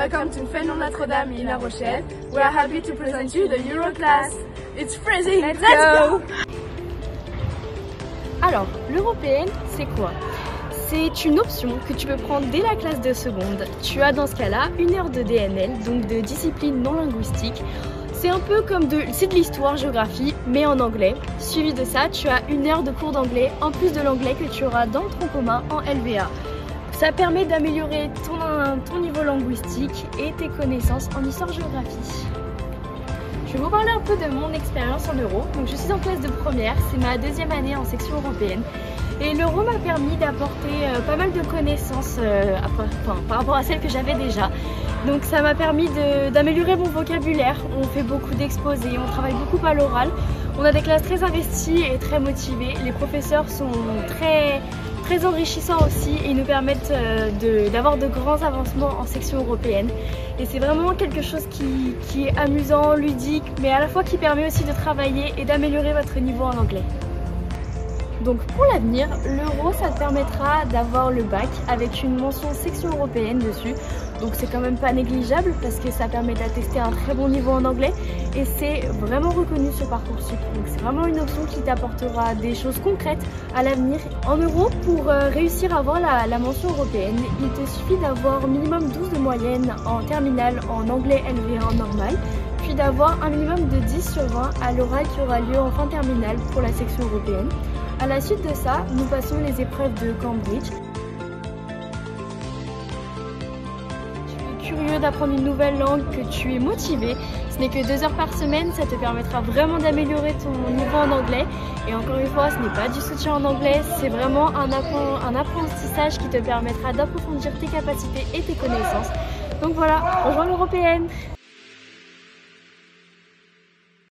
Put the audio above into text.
Welcome to Fénon Notre-Dame in La Rochelle. We are happy to present you the Euro class. It's freezing. Let's go. Alors, l'européenne, c'est quoi? C'est une option que tu peux prendre dès la classe de seconde. Tu as dans ce cas-là 1 heure de DNL, donc de discipline non linguistique. C'est un peu comme de l'histoire-géographie, mais en anglais. Suivi de ça, tu as 1 heure de cours d'anglais, en plus de l'anglais que tu auras dans le tronc commun en LVA. Ça permet d'améliorer ton niveau linguistique et tes connaissances en histoire-géographie. Je vais vous parler un peu de mon expérience en euro. Donc, je suis en classe de première, c'est ma 2e année en section européenne. Et l'euro m'a permis d'apporter pas mal de connaissances par rapport à celles que j'avais déjà. Donc ça m'a permis d'améliorer mon vocabulaire. On fait beaucoup d'exposés, on travaille beaucoup à l'oral. On a des classes très investies et très motivées. Les professeurs sont très enrichissants aussi et nous permettent d'avoir de grands avancements en section européenne. Et c'est vraiment quelque chose qui est amusant, ludique, mais à la fois qui permet aussi de travailler et d'améliorer votre niveau en anglais. Donc pour l'avenir, l'euro ça te permettra d'avoir le bac avec une mention section européenne dessus. Donc c'est quand même pas négligeable parce que ça permet d'attester un très bon niveau en anglais et c'est vraiment reconnu sur Parcoursup. Donc c'est vraiment une option qui t'apportera des choses concrètes à l'avenir. En euro, pour réussir à avoir la mention européenne, il te suffit d'avoir minimum 12 de moyenne en terminale en anglais LV1 normal, puis d'avoir un minimum de 10 sur 20 à l'oral qui aura lieu en fin de terminale pour la section européenne. À la suite de ça, nous passons les épreuves de Cambridge. Tu es curieux d'apprendre une nouvelle langue, que tu es motivé, ce n'est que 2 heures par semaine, ça te permettra vraiment d'améliorer ton niveau en anglais. Et encore une fois, ce n'est pas du soutien en anglais, c'est vraiment un apprentissage qui te permettra d'approfondir tes capacités et tes connaissances. Donc voilà, rejoins l'européenne!